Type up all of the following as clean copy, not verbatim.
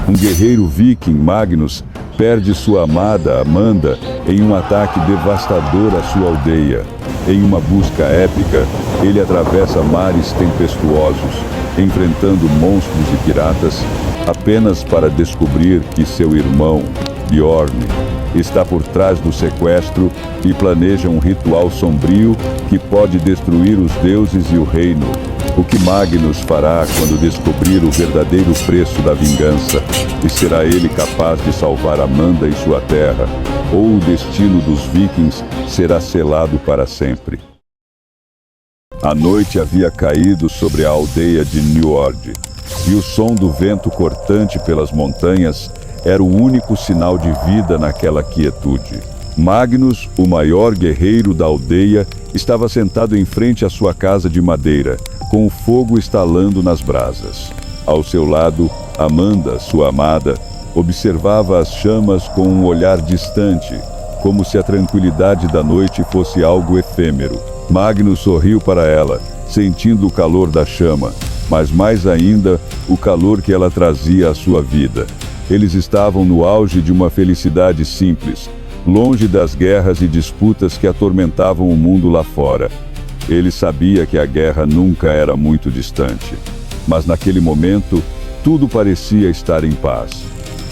Um guerreiro viking, Magnus, perde sua amada, Amanda, em um ataque devastador à sua aldeia. Em uma busca épica, ele atravessa mares tempestuosos, enfrentando monstros e piratas, apenas para descobrir que seu irmão, Bjorn, está por trás do sequestro e planeja um ritual sombrio que pode destruir os deuses e o reino. O que Magnus fará quando descobrir o verdadeiro preço da vingança? E será ele capaz de salvar Amanda e sua terra? Ou o destino dos vikings será selado para sempre? A noite havia caído sobre a aldeia de Njord, e o som do vento cortante pelas montanhas era o único sinal de vida naquela quietude. Magnus, o maior guerreiro da aldeia, estava sentado em frente à sua casa de madeira, com o fogo estalando nas brasas. Ao seu lado, Amanda, sua amada, observava as chamas com um olhar distante, como se a tranquilidade da noite fosse algo efêmero. Magnus sorriu para ela, sentindo o calor da chama, mas mais ainda o calor que ela trazia à sua vida. Eles estavam no auge de uma felicidade simples, longe das guerras e disputas que atormentavam o mundo lá fora. Ele sabia que a guerra nunca era muito distante, mas naquele momento tudo parecia estar em paz.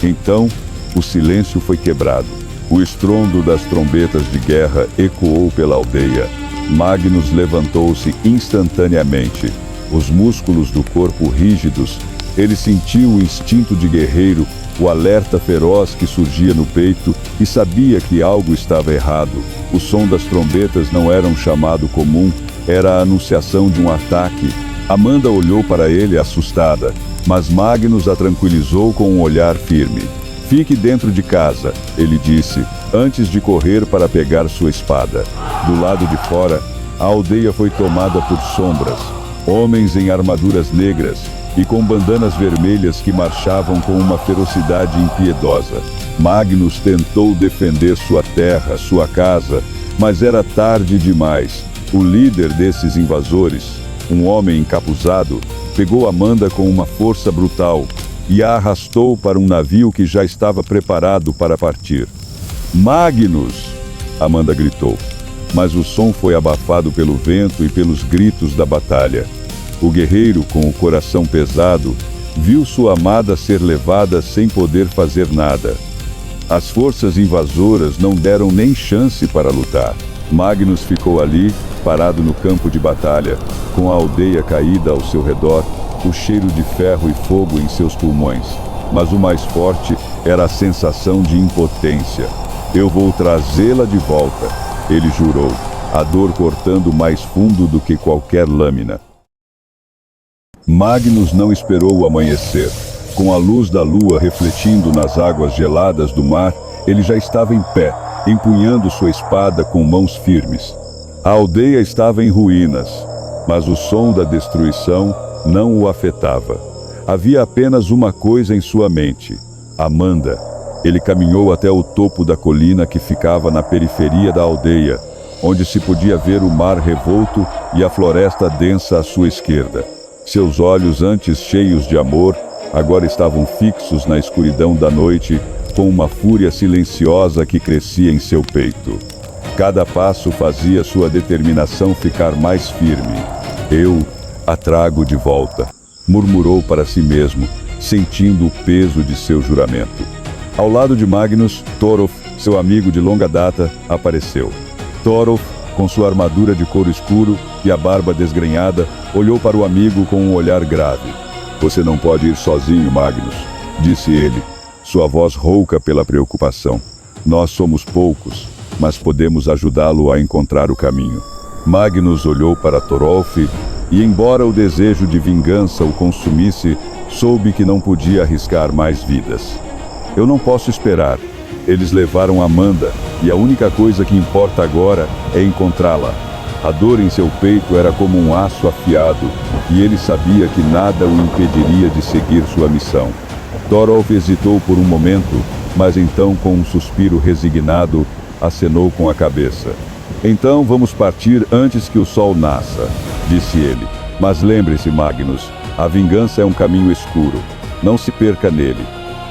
Então, o silêncio foi quebrado. O estrondo das trombetas de guerra ecoou pela aldeia. Magnus levantou-se instantaneamente, os músculos do corpo rígidos. Ele sentiu o instinto de guerreiro, o alerta feroz que surgia no peito, e sabia que algo estava errado. O som das trombetas não era um chamado comum, era a anunciação de um ataque. Amanda olhou para ele assustada, mas Magnus a tranquilizou com um olhar firme. "Fique dentro de casa", ele disse, antes de correr para pegar sua espada. Do lado de fora, a aldeia foi tomada por sombras, homens em armaduras negras e com bandanas vermelhas que marchavam com uma ferocidade impiedosa. Magnus tentou defender sua terra, sua casa, mas era tarde demais. O líder desses invasores, um homem encapuzado, pegou Amanda com uma força brutal e a arrastou para um navio que já estava preparado para partir. "Magnus!" Amanda gritou, mas o som foi abafado pelo vento e pelos gritos da batalha. O guerreiro, com o coração pesado, viu sua amada ser levada sem poder fazer nada. As forças invasoras não deram nem chance para lutar. Magnus ficou ali, parado no campo de batalha, com a aldeia caída ao seu redor, o cheiro de ferro e fogo em seus pulmões. Mas o mais forte era a sensação de impotência. "Eu vou trazê-la de volta", ele jurou, a dor cortando mais fundo do que qualquer lâmina. Magnus não esperou o amanhecer. Com a luz da lua refletindo nas águas geladas do mar, ele já estava em pé, empunhando sua espada com mãos firmes. A aldeia estava em ruínas, mas o som da destruição não o afetava. Havia apenas uma coisa em sua mente: Amanda. Ele caminhou até o topo da colina que ficava na periferia da aldeia, onde se podia ver o mar revolto e a floresta densa à sua esquerda. Seus olhos, antes cheios de amor, agora estavam fixos na escuridão da noite, com uma fúria silenciosa que crescia em seu peito. Cada passo fazia sua determinação ficar mais firme. "Eu a trago de volta", murmurou para si mesmo, sentindo o peso de seu juramento. Ao lado de Magnus, Thorolf, seu amigo de longa data, apareceu. Thorolf, com sua armadura de couro escuro e a barba desgrenhada, olhou para o amigo com um olhar grave. "Você não pode ir sozinho, Magnus", disse ele, sua voz rouca pela preocupação. "Nós somos poucos, mas podemos ajudá-lo a encontrar o caminho." Magnus olhou para Thorolf e, embora o desejo de vingança o consumisse, soube que não podia arriscar mais vidas. "Eu não posso esperar. Eles levaram Amanda, e a única coisa que importa agora é encontrá-la." A dor em seu peito era como um aço afiado, e ele sabia que nada o impediria de seguir sua missão. Thorolf hesitou por um momento, mas então, com um suspiro resignado, acenou com a cabeça. "Então vamos partir antes que o sol nasça", disse ele. "Mas lembre-se, Magnus, a vingança é um caminho escuro. Não se perca nele."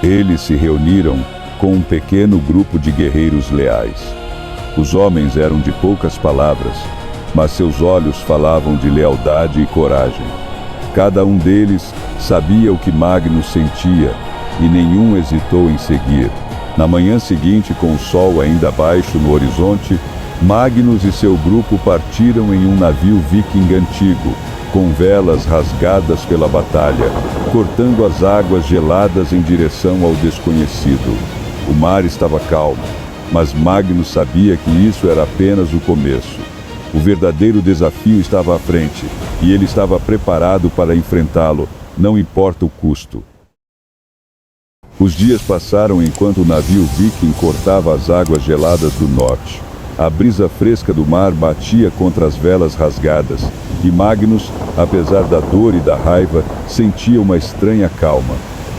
Eles se reuniram com um pequeno grupo de guerreiros leais. Os homens eram de poucas palavras, mas seus olhos falavam de lealdade e coragem. Cada um deles sabia o que Magnus sentia, e nenhum hesitou em seguir. Na manhã seguinte, com o sol ainda baixo no horizonte, Magnus e seu grupo partiram em um navio viking antigo, com velas rasgadas pela batalha, cortando as águas geladas em direção ao desconhecido. O mar estava calmo, mas Magnus sabia que isso era apenas o começo. O verdadeiro desafio estava à frente, e ele estava preparado para enfrentá-lo, não importa o custo. Os dias passaram enquanto o navio viking cortava as águas geladas do norte. A brisa fresca do mar batia contra as velas rasgadas, e Magnus, apesar da dor e da raiva, sentia uma estranha calma.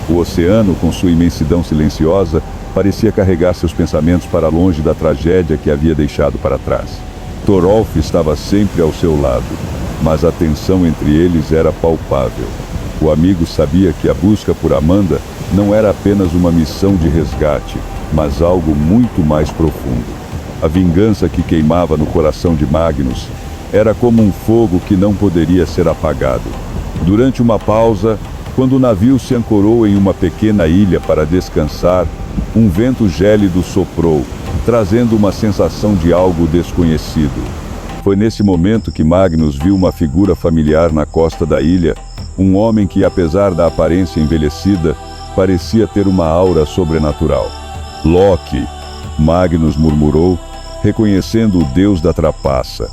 O oceano, com sua imensidão silenciosa, parecia carregar seus pensamentos para longe da tragédia que havia deixado para trás. Thorolf estava sempre ao seu lado, mas a tensão entre eles era palpável. O amigo sabia que a busca por Amanda não era apenas uma missão de resgate, mas algo muito mais profundo. A vingança que queimava no coração de Magnus era como um fogo que não poderia ser apagado. Durante uma pausa, quando o navio se ancorou em uma pequena ilha para descansar, um vento gélido soprou, trazendo uma sensação de algo desconhecido. Foi nesse momento que Magnus viu uma figura familiar na costa da ilha, um homem que, apesar da aparência envelhecida, parecia ter uma aura sobrenatural. Loki, Magnus murmurou, reconhecendo o deus da trapaça.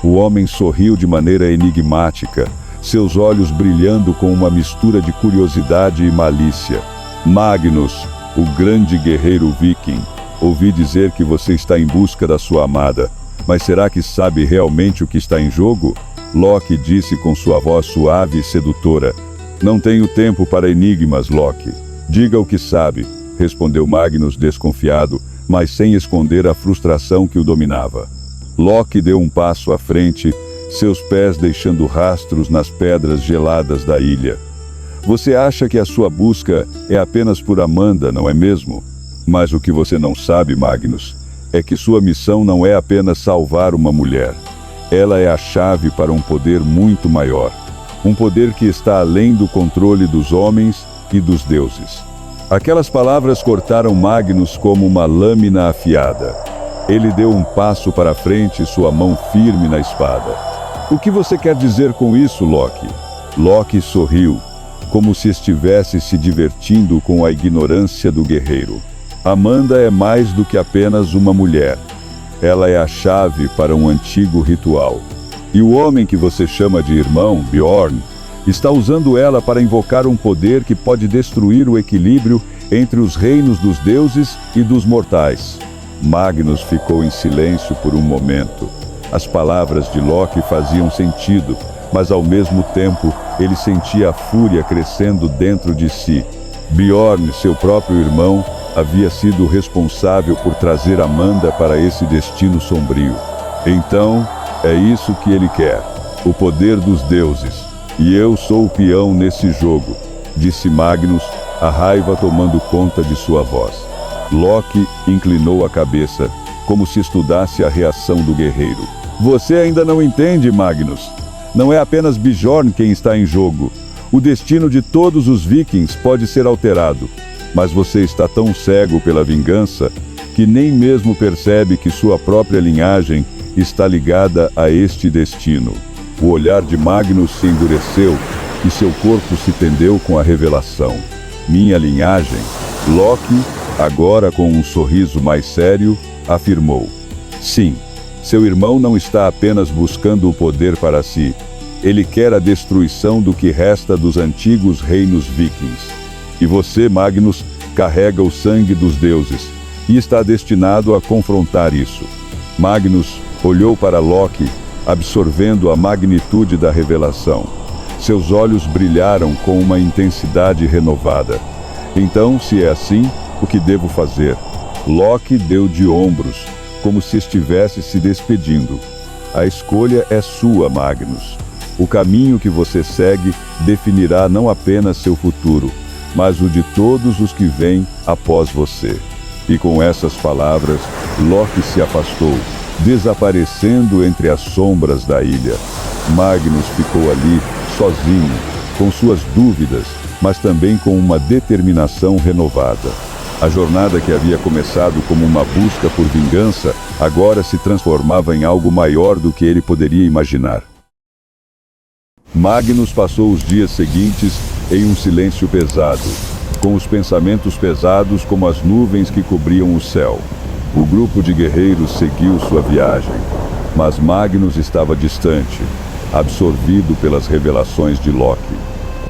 O homem sorriu de maneira enigmática, seus olhos brilhando com uma mistura de curiosidade e malícia. Magnus, o grande guerreiro viking, ouvi dizer que você está em busca da sua amada, mas será que sabe realmente o que está em jogo? Loki disse com sua voz suave e sedutora. Não tenho tempo para enigmas, Loki. Diga o que sabe, respondeu Magnus desconfiado, mas sem esconder a frustração que o dominava. Loki deu um passo à frente, seus pés deixando rastros nas pedras geladas da ilha. Você acha que a sua busca é apenas por Amanda, não é mesmo? Mas o que você não sabe, Magnus, é que sua missão não é apenas salvar uma mulher. Ela é a chave para um poder muito maior. Um poder que está além do controle dos homens e dos deuses. Aquelas palavras cortaram Magnus como uma lâmina afiada. Ele deu um passo para frente, sua mão firme na espada. O que você quer dizer com isso, Loki? Loki sorriu, como se estivesse se divertindo com a ignorância do guerreiro. Amanda é mais do que apenas uma mulher. Ela é a chave para um antigo ritual. E o homem que você chama de irmão, Bjorn, está usando ela para invocar um poder que pode destruir o equilíbrio entre os reinos dos deuses e dos mortais. Magnus ficou em silêncio por um momento. As palavras de Loki faziam sentido, mas ao mesmo tempo ele sentia a fúria crescendo dentro de si. Bjorn, seu próprio irmão, havia sido responsável por trazer Amanda para esse destino sombrio. Então, é isso que ele quer, o poder dos deuses. E eu sou o peão nesse jogo, disse Magnus, a raiva tomando conta de sua voz. Loki inclinou a cabeça, como se estudasse a reação do guerreiro. Você ainda não entende, Magnus. Não é apenas Bjorn quem está em jogo. O destino de todos os vikings pode ser alterado. Mas você está tão cego pela vingança que nem mesmo percebe que sua própria linhagem está ligada a este destino. O olhar de Magnus se endureceu e seu corpo se tendeu com a revelação. Minha linhagem? Loki, agora com um sorriso mais sério, afirmou. Sim, seu irmão não está apenas buscando o poder para si. Ele quer a destruição do que resta dos antigos reinos vikings. E você, Magnus, carrega o sangue dos deuses e está destinado a confrontar isso. Magnus olhou para Loki, absorvendo a magnitude da revelação. Seus olhos brilharam com uma intensidade renovada. Então, se é assim, o que devo fazer? Loki deu de ombros, como se estivesse se despedindo. A escolha é sua, Magnus. O caminho que você segue definirá não apenas seu futuro, mas o de todos os que vêm após você. E com essas palavras, Loki se afastou, desaparecendo entre as sombras da ilha. Magnus ficou ali, sozinho, com suas dúvidas, mas também com uma determinação renovada. A jornada que havia começado como uma busca por vingança, agora se transformava em algo maior do que ele poderia imaginar. Magnus passou os dias seguintes em um silêncio pesado, com os pensamentos pesados como as nuvens que cobriam o céu. O grupo de guerreiros seguiu sua viagem, mas Magnus estava distante, absorvido pelas revelações de Loki.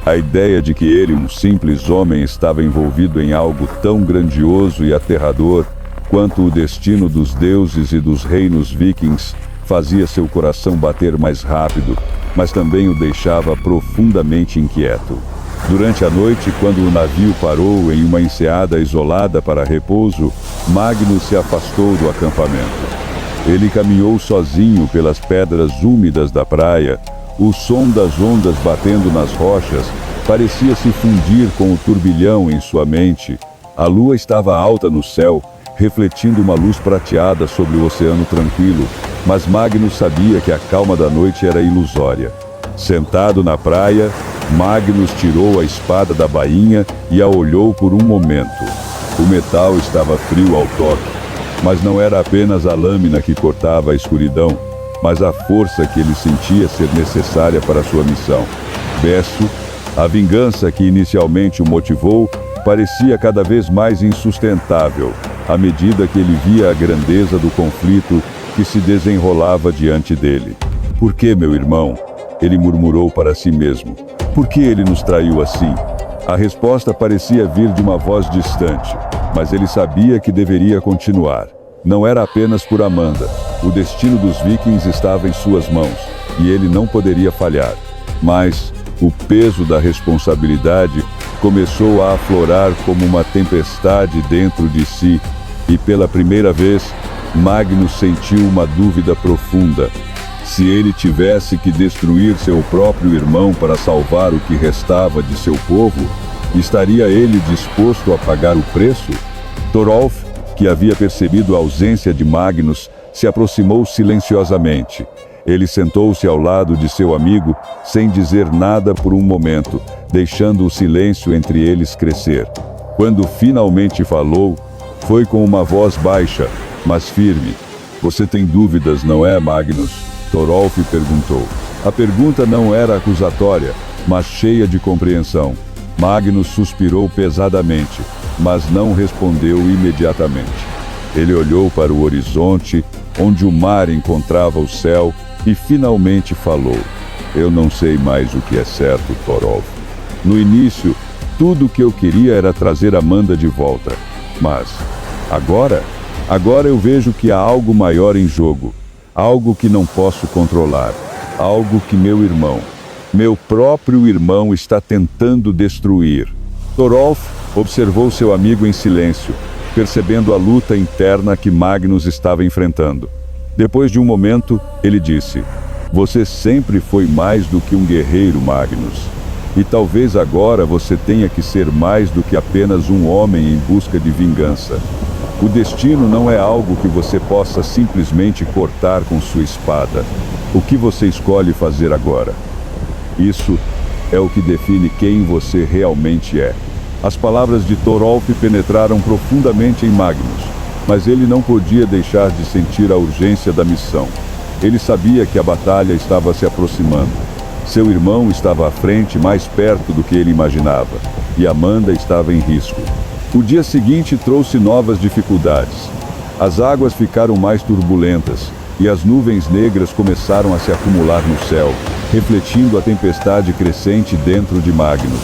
A ideia de que ele, um simples homem, estava envolvido em algo tão grandioso e aterrador quanto o destino dos deuses e dos reinos vikings fazia seu coração bater mais rápido, mas também o deixava profundamente inquieto. Durante a noite, quando o navio parou em uma enseada isolada para repouso, Magnus se afastou do acampamento. Ele caminhou sozinho pelas pedras úmidas da praia. O som das ondas batendo nas rochas parecia se fundir com o turbilhão em sua mente. A lua estava alta no céu, refletindo uma luz prateada sobre o oceano tranquilo, mas Magnus sabia que a calma da noite era ilusória. Sentado na praia, Magnus tirou a espada da bainha e a olhou por um momento. O metal estava frio ao toque, mas não era apenas a lâmina que cortava a escuridão, mas a força que ele sentia ser necessária para sua missão. Besso, a vingança que inicialmente o motivou, parecia cada vez mais insustentável, à medida que ele via a grandeza do conflito que se desenrolava diante dele. "Por que, meu irmão?" ele murmurou para si mesmo. "Por que ele nos traiu assim?" A resposta parecia vir de uma voz distante, mas ele sabia que deveria continuar. Não era apenas por Amanda. O destino dos vikings estava em suas mãos, e ele não poderia falhar. Mas o peso da responsabilidade começou a aflorar como uma tempestade dentro de si, e pela primeira vez, Magnus sentiu uma dúvida profunda. Se ele tivesse que destruir seu próprio irmão para salvar o que restava de seu povo, estaria ele disposto a pagar o preço? Thorolf, que havia percebido a ausência de Magnus, se aproximou silenciosamente. Ele sentou-se ao lado de seu amigo, sem dizer nada por um momento, deixando o silêncio entre eles crescer. Quando finalmente falou, foi com uma voz baixa, mas firme. "Você tem dúvidas, não é, Magnus?" Thorolf perguntou. A pergunta não era acusatória, mas cheia de compreensão. Magnus suspirou pesadamente, mas não respondeu imediatamente. Ele olhou para o horizonte, onde o mar encontrava o céu, e finalmente falou. "Eu não sei mais o que é certo, Thorolf. No início, tudo o que eu queria era trazer Amanda de volta. Mas, agora eu vejo que há algo maior em jogo. Algo que não posso controlar. Algo que meu próprio irmão está tentando destruir." Thorolf observou seu amigo em silêncio, percebendo a luta interna que Magnus estava enfrentando. Depois de um momento, ele disse: "Você sempre foi mais do que um guerreiro, Magnus. E talvez agora você tenha que ser mais do que apenas um homem em busca de vingança. O destino não é algo que você possa simplesmente cortar com sua espada. O que você escolhe fazer agora? Isso é o que define quem você realmente é." As palavras de Thorolf penetraram profundamente em Magnus, mas ele não podia deixar de sentir a urgência da missão. Ele sabia que a batalha estava se aproximando. Seu irmão estava à frente, mais perto do que ele imaginava, e Amanda estava em risco. O dia seguinte trouxe novas dificuldades. As águas ficaram mais turbulentas, e as nuvens negras começaram a se acumular no céu, refletindo a tempestade crescente dentro de Magnus.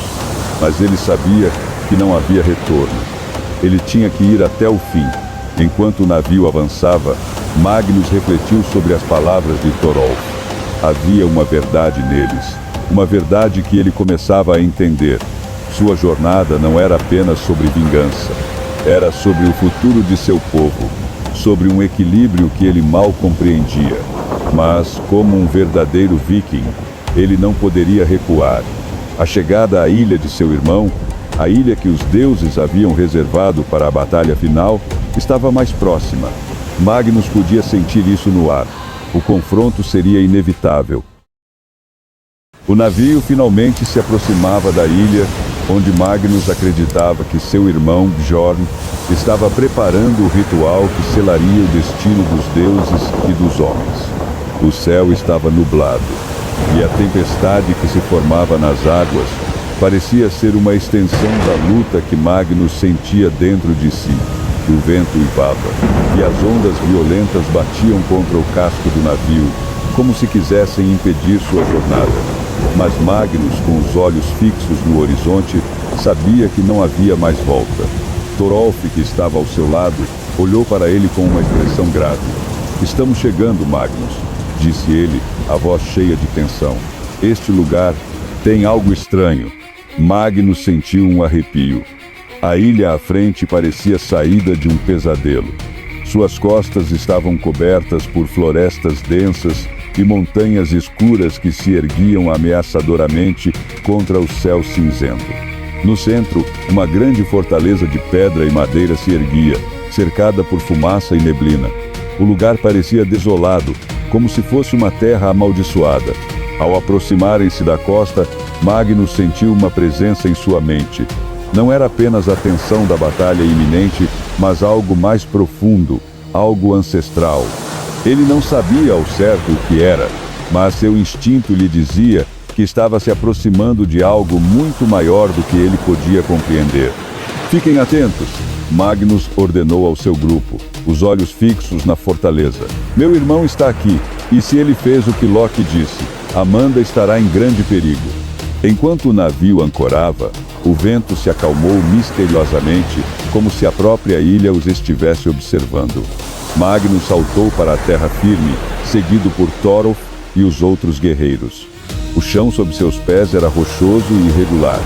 Mas ele sabia que não havia retorno. Ele tinha que ir até o fim. Enquanto o navio avançava, Magnus refletiu sobre as palavras de Thorolf. Havia uma verdade neles, uma verdade que ele começava a entender. Sua jornada não era apenas sobre vingança, era sobre o futuro de seu povo, sobre um equilíbrio que ele mal compreendia. Mas, como um verdadeiro viking, ele não poderia recuar. A chegada à ilha de seu irmão A ilha que os deuses haviam reservado para a batalha final estava mais próxima. Magnus podia sentir isso no ar. O confronto seria inevitável. O navio finalmente se aproximava da ilha, onde Magnus acreditava que seu irmão, Bjorn, estava preparando o ritual que selaria o destino dos deuses e dos homens. O céu estava nublado, e a tempestade que se formava nas águas parecia ser uma extensão da luta que Magnus sentia dentro de si. O vento uivava, e as ondas violentas batiam contra o casco do navio, como se quisessem impedir sua jornada. Mas Magnus, com os olhos fixos no horizonte, sabia que não havia mais volta. Thorolf, que estava ao seu lado, olhou para ele com uma expressão grave. "Estamos chegando, Magnus", disse ele, a voz cheia de tensão. "Este lugar tem algo estranho." Magnus sentiu um arrepio. A ilha à frente parecia saída de um pesadelo. Suas costas estavam cobertas por florestas densas e montanhas escuras que se erguiam ameaçadoramente contra o céu cinzento. No centro, uma grande fortaleza de pedra e madeira se erguia, cercada por fumaça e neblina. O lugar parecia desolado, como se fosse uma terra amaldiçoada. Ao aproximarem-se da costa, Magnus sentiu uma presença em sua mente. Não era apenas a tensão da batalha iminente, mas algo mais profundo, algo ancestral. Ele não sabia ao certo o que era, mas seu instinto lhe dizia que estava se aproximando de algo muito maior do que ele podia compreender. "Fiquem atentos", Magnus ordenou ao seu grupo, os olhos fixos na fortaleza. "Meu irmão está aqui, e se ele fez o que Loki disse, Amanda estará em grande perigo." Enquanto o navio ancorava, o vento se acalmou misteriosamente, como se a própria ilha os estivesse observando. Magnus saltou para a terra firme, seguido por Thorolf e os outros guerreiros. O chão sob seus pés era rochoso e irregular,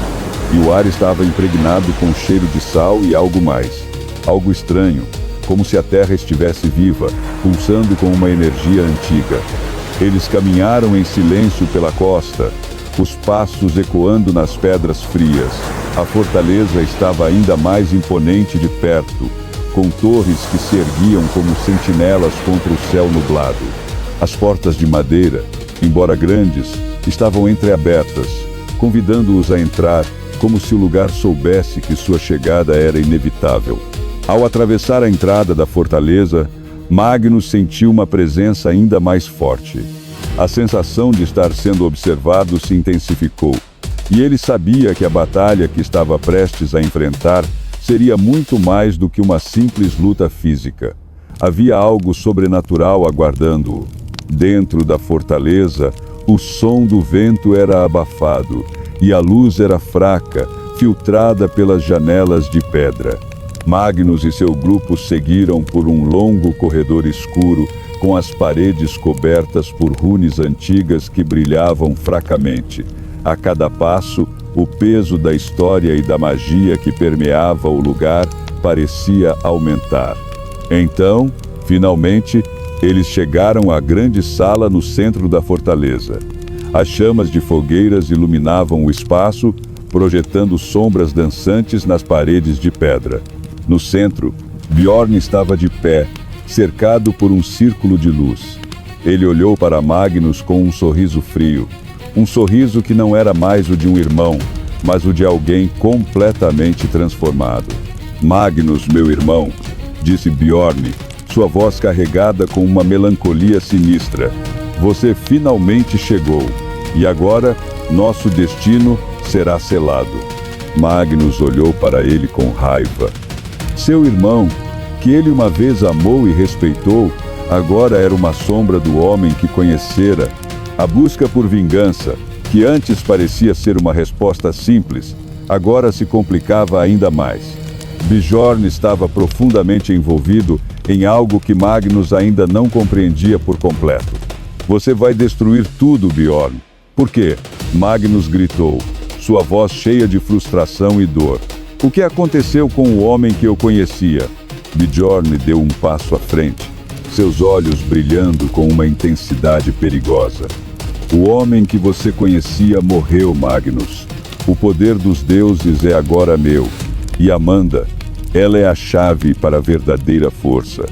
e o ar estava impregnado com cheiro de sal e algo mais. Algo estranho, como se a terra estivesse viva, pulsando com uma energia antiga. Eles caminharam em silêncio pela costa, os passos ecoando nas pedras frias. A fortaleza estava ainda mais imponente de perto, com torres que se erguiam como sentinelas contra o céu nublado. As portas de madeira, embora grandes, estavam entreabertas, convidando-os a entrar, como se o lugar soubesse que sua chegada era inevitável. Ao atravessar a entrada da fortaleza, Magnus sentiu uma presença ainda mais forte. A sensação de estar sendo observado se intensificou, e ele sabia que a batalha que estava prestes a enfrentar seria muito mais do que uma simples luta física. Havia algo sobrenatural aguardando-o. Dentro da fortaleza, o som do vento era abafado, e a luz era fraca, filtrada pelas janelas de pedra. Magnus e seu grupo seguiram por um longo corredor escuro, com as paredes cobertas por runes antigas que brilhavam fracamente. A cada passo, o peso da história e da magia que permeava o lugar parecia aumentar. Então, finalmente, eles chegaram à grande sala no centro da fortaleza. As chamas de fogueiras iluminavam o espaço, projetando sombras dançantes nas paredes de pedra. No centro, Bjorn estava de pé, cercado por um círculo de luz. Ele olhou para Magnus com um sorriso frio. Um sorriso que não era mais o de um irmão, mas o de alguém completamente transformado. "Magnus, meu irmão", disse Bjorn, sua voz carregada com uma melancolia sinistra. "Você finalmente chegou, e agora nosso destino será selado." Magnus olhou para ele com raiva. Seu irmão, que ele uma vez amou e respeitou, agora era uma sombra do homem que conhecera. A busca por vingança, que antes parecia ser uma resposta simples, agora se complicava ainda mais. Bjorn estava profundamente envolvido em algo que Magnus ainda não compreendia por completo. "Você vai destruir tudo, Bjorn." "Por quê?" Magnus gritou, sua voz cheia de frustração e dor. "O que aconteceu com o homem que eu conhecia?" Bjorn deu um passo à frente, seus olhos brilhando com uma intensidade perigosa. "O homem que você conhecia morreu, Magnus. O poder dos deuses é agora meu. E Amanda, ela é a chave para a verdadeira força.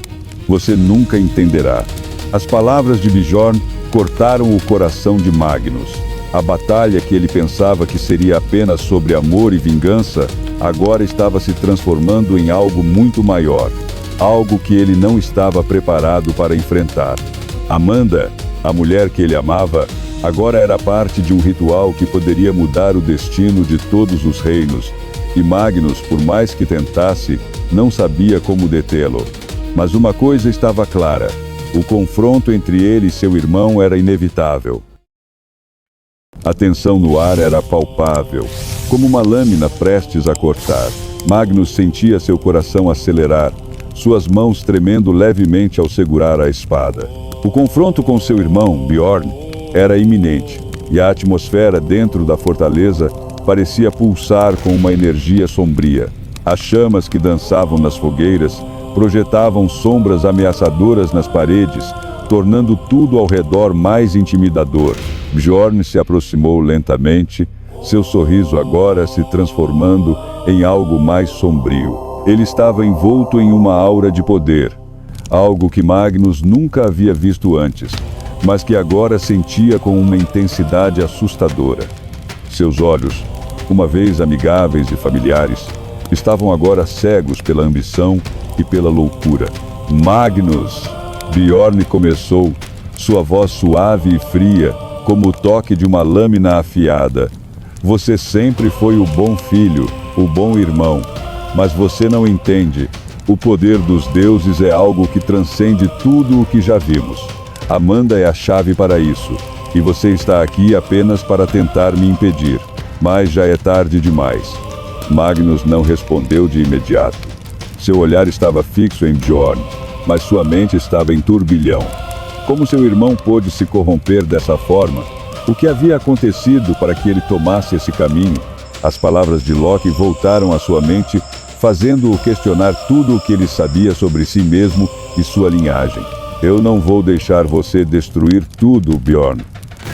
Você nunca entenderá. As palavras de Bjorn cortaram o coração de Magnus. A batalha que ele pensava que seria apenas sobre amor e vingança, agora estava se transformando em algo muito maior. Algo que ele não estava preparado para enfrentar. Amanda, a mulher que ele amava, agora era parte de um ritual que poderia mudar o destino de todos os reinos. E Magnus, por mais que tentasse, não sabia como detê-lo. Mas uma coisa estava clara: o confronto entre ele e seu irmão era inevitável. A tensão no ar era palpável, como uma lâmina prestes a cortar. Magnus sentia seu coração acelerar, suas mãos tremendo levemente ao segurar a espada. O confronto com seu irmão, Bjorn, era iminente, e a atmosfera dentro da fortaleza parecia pulsar com uma energia sombria. As chamas que dançavam nas fogueiras projetavam sombras ameaçadoras nas paredes, tornando tudo ao redor mais intimidador. Bjorn se aproximou lentamente, seu sorriso agora se transformando em algo mais sombrio. Ele estava envolto em uma aura de poder, algo que Magnus nunca havia visto antes, mas que agora sentia com uma intensidade assustadora. Seus olhos, uma vez amigáveis e familiares, estavam agora cegos pela ambição e pela loucura. Magnus! Bjorn começou, sua voz suave e fria, como o toque de uma lâmina afiada. Você sempre foi o bom filho, o bom irmão, mas você não entende. O poder dos deuses é algo que transcende tudo o que já vimos. Amanda é a chave para isso, e você está aqui apenas para tentar me impedir, mas já é tarde demais. Magnus não respondeu de imediato. Seu olhar estava fixo em Bjorn, mas sua mente estava em turbilhão. Como seu irmão pôde se corromper dessa forma? O que havia acontecido para que ele tomasse esse caminho? As palavras de Loki voltaram à sua mente, fazendo-o questionar tudo o que ele sabia sobre si mesmo e sua linhagem. Eu não vou deixar você destruir tudo, Bjorn.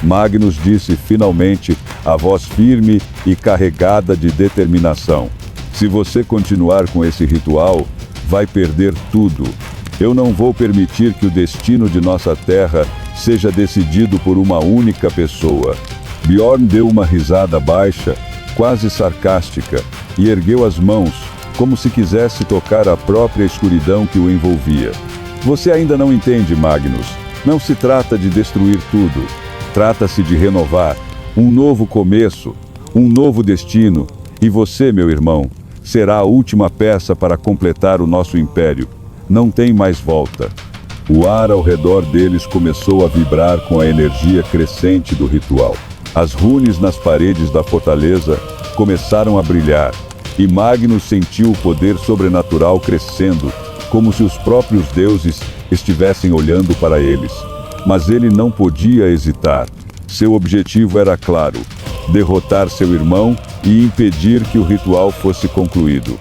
Magnus disse finalmente, a voz firme e carregada de determinação. Se você continuar com esse ritual, vai perder tudo. Eu não vou permitir que o destino de nossa terra seja decidido por uma única pessoa. Bjorn deu uma risada baixa, quase sarcástica, e ergueu as mãos, como se quisesse tocar a própria escuridão que o envolvia. Você ainda não entende, Magnus. Não se trata de destruir tudo. Trata-se de renovar, um novo começo, um novo destino, e você, meu irmão, será a última peça para completar o nosso império. Não tem mais volta. O ar ao redor deles começou a vibrar com a energia crescente do ritual. As runes nas paredes da fortaleza começaram a brilhar, e Magnus sentiu o poder sobrenatural crescendo, como se os próprios deuses estivessem olhando para eles. Mas ele não podia hesitar. Seu objetivo era claro: derrotar seu irmão e impedir que o ritual fosse concluído.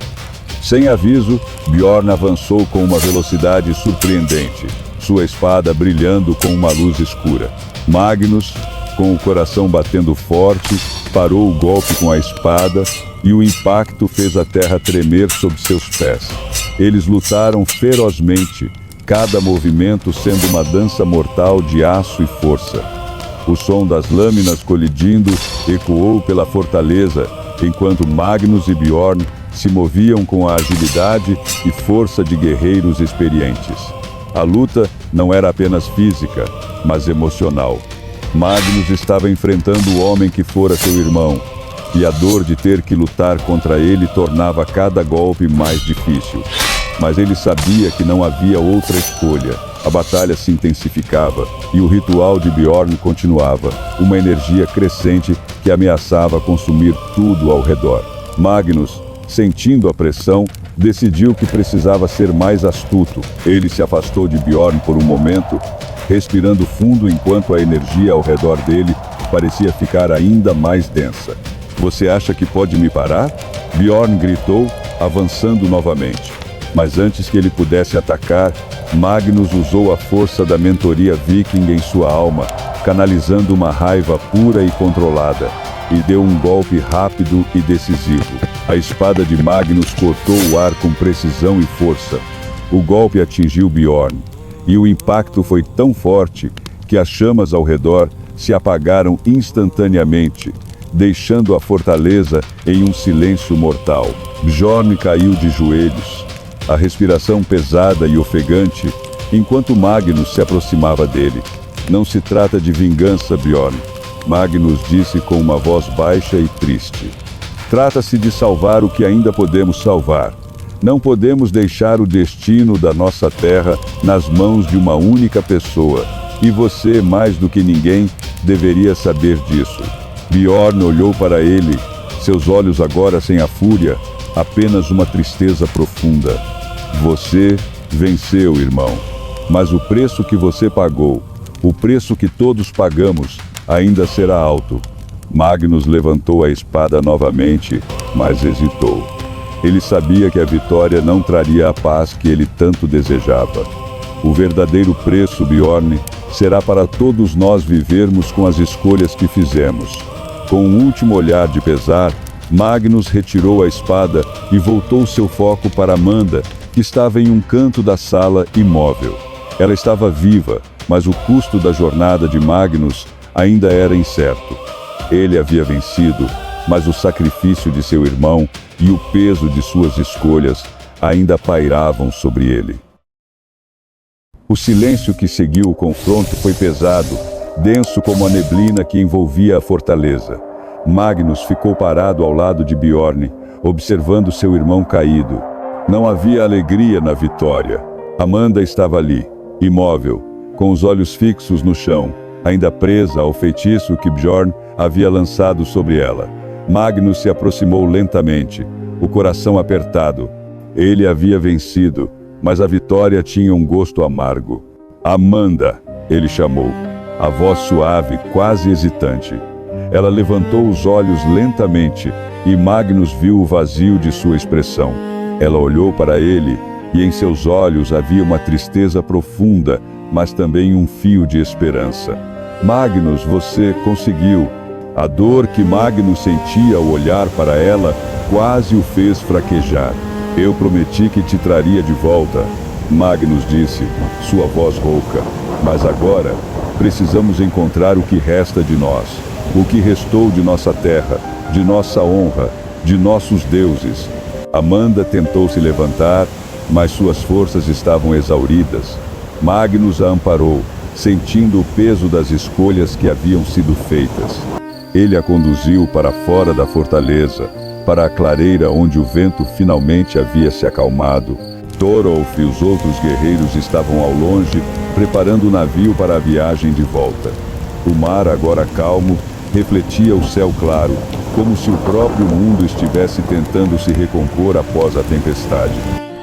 Sem aviso, Bjorn avançou com uma velocidade surpreendente, sua espada brilhando com uma luz escura. Magnus, com o coração batendo forte, parou o golpe com a espada e o impacto fez a terra tremer sob seus pés. Eles lutaram ferozmente, cada movimento sendo uma dança mortal de aço e força. O som das lâminas colidindo ecoou pela fortaleza, enquanto Magnus e Bjorn se moviam com a agilidade e força de guerreiros experientes. A luta não era apenas física, mas emocional. Magnus estava enfrentando o homem que fora seu irmão, e a dor de ter que lutar contra ele tornava cada golpe mais difícil. Mas ele sabia que não havia outra escolha. A batalha se intensificava, e o ritual de Bjorn continuava, uma energia crescente que ameaçava consumir tudo ao redor. Magnus, sentindo a pressão, decidiu que precisava ser mais astuto. Ele se afastou de Bjorn por um momento, respirando fundo enquanto a energia ao redor dele parecia ficar ainda mais densa. Você acha que pode me parar? Bjorn gritou, avançando novamente. Mas antes que ele pudesse atacar, Magnus usou a força da mentoria viking em sua alma, canalizando uma raiva pura e controlada. e deu um golpe rápido e decisivo. A espada de Magnus cortou o ar com precisão e força. O golpe atingiu Bjorn, e o impacto foi tão forte que as chamas ao redor se apagaram instantaneamente, deixando a fortaleza em um silêncio mortal. Bjorn caiu de joelhos, a respiração pesada e ofegante, enquanto Magnus se aproximava dele. Não se trata de vingança, Bjorn, Magnus disse com uma voz baixa e triste. Trata-se de salvar o que ainda podemos salvar. Não podemos deixar o destino da nossa terra nas mãos de uma única pessoa, e você, mais do que ninguém, deveria saber disso. Bjorn olhou para ele, seus olhos agora sem a fúria, apenas uma tristeza profunda. Você venceu, irmão, mas o preço que você pagou, o preço que todos pagamos, ainda será alto. Magnus levantou a espada novamente, mas hesitou. Ele sabia que a vitória não traria a paz que ele tanto desejava. O verdadeiro preço, Bjorn, será para todos nós vivermos com as escolhas que fizemos. Com um último olhar de pesar, Magnus retirou a espada e voltou seu foco para Amanda, que estava em um canto da sala imóvel. Ela estava viva, mas o custo da jornada de Magnus ainda era incerto. Ele havia vencido, mas o sacrifício de seu irmão e o peso de suas escolhas ainda pairavam sobre ele. O silêncio que seguiu o confronto foi pesado, denso como a neblina que envolvia a fortaleza. Magnus ficou parado ao lado de Bjorn, observando seu irmão caído. Não havia alegria na vitória. Amanda estava ali, imóvel, com os olhos fixos no chão, ainda presa ao feitiço que Bjorn havia lançado sobre ela. Magnus se aproximou lentamente, o coração apertado. Ele havia vencido, mas a vitória tinha um gosto amargo. Amanda, ele chamou, a voz suave, quase hesitante. Ela levantou os olhos lentamente e Magnus viu o vazio de sua expressão. Ela olhou para ele e em seus olhos havia uma tristeza profunda, mas também um fio de esperança. Magnus, você conseguiu. A dor que Magnus sentia ao olhar para ela quase o fez fraquejar. Eu prometi que te traria de volta, Magnus disse, sua voz rouca. Mas agora, precisamos encontrar o que resta de nós, o que restou de nossa terra, de nossa honra, de nossos deuses. Amanda tentou se levantar, mas suas forças estavam exauridas. Magnus a amparou, sentindo o peso das escolhas que haviam sido feitas. Ele a conduziu para fora da fortaleza, para a clareira onde o vento finalmente havia se acalmado. Thorolf e os outros guerreiros estavam ao longe, preparando o navio para a viagem de volta. O mar, agora calmo, refletia o céu claro, como se o próprio mundo estivesse tentando se recompor após a tempestade.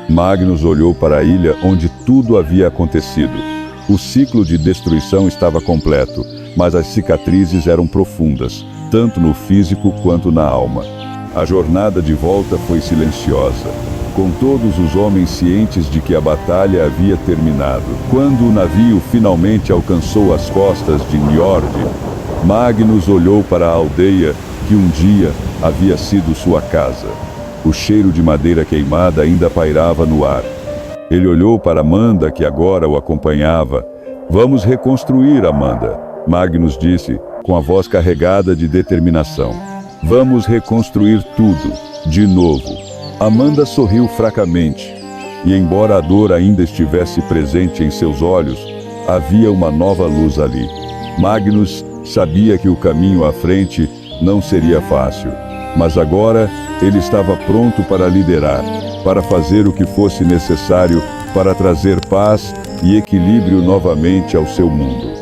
Magnus olhou para a ilha onde tudo havia acontecido. O ciclo de destruição estava completo, mas as cicatrizes eram profundas, tanto no físico quanto na alma. A jornada de volta foi silenciosa, com todos os homens cientes de que a batalha havia terminado. Quando o navio finalmente alcançou as costas de Njord, Magnus olhou para a aldeia que um dia havia sido sua casa. O cheiro de madeira queimada ainda pairava no ar. Ele olhou para Amanda, que agora o acompanhava. Vamos reconstruir, Amanda, Magnus disse, com a voz carregada de determinação. Vamos reconstruir tudo, de novo. Amanda sorriu fracamente, e embora a dor ainda estivesse presente em seus olhos, havia uma nova luz ali. Magnus sabia que o caminho à frente não seria fácil, mas agora ele estava pronto para liderar, para fazer o que fosse necessário para trazer paz e equilíbrio novamente ao seu mundo.